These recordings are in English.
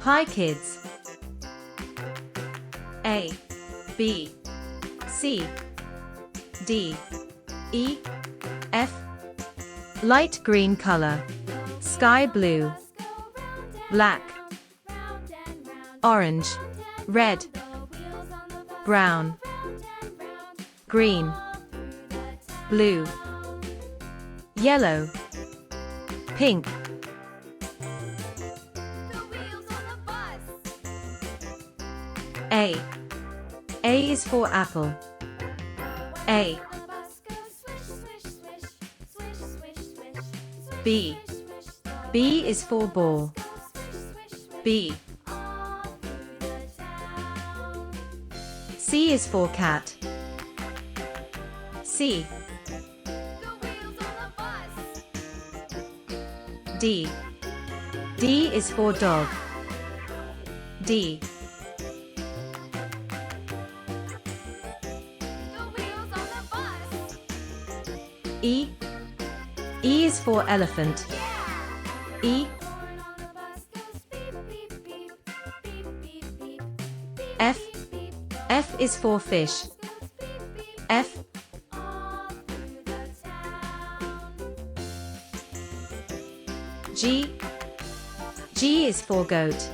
Hi kids. A, B, C, D, E, F. Light green color. Sky blue. Black. Orange. Red. Brown. Green. Blue. Yellow. Pink. A. A is for apple. A. B. B is for ball. B. C is for cat. C. D. D is for dog. D. E. E is for elephant. E. F. F is for fish. F. G. G is for goat.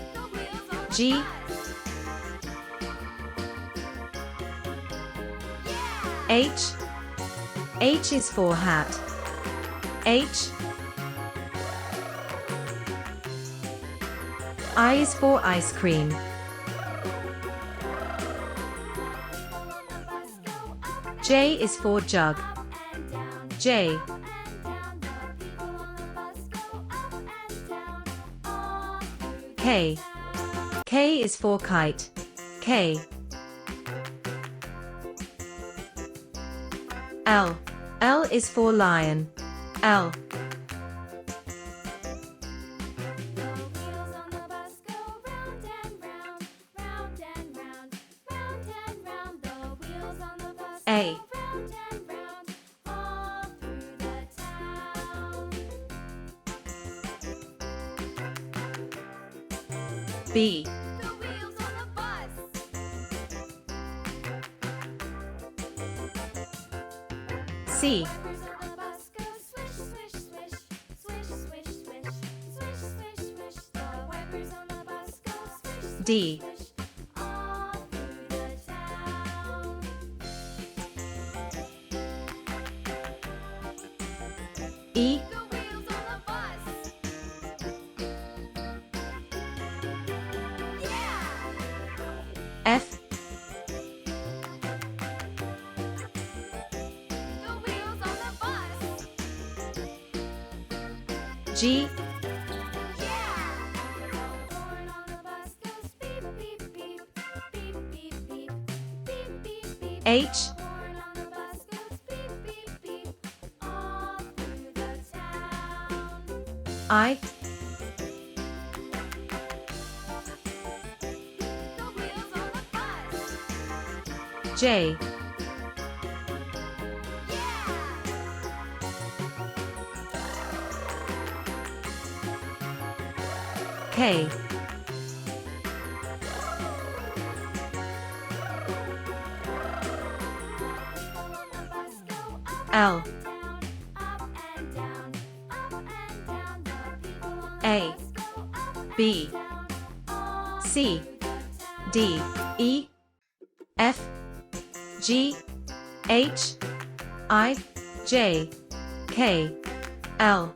G. H. H is for hat. H. I is for ice cream. J is for jug. J. K. K is for kite. K. L. L is for lion. L. A. B. C. D. E. F. G. H. I. J. K. L. A. B. C. D. E. F. G. H. I. J. K. L.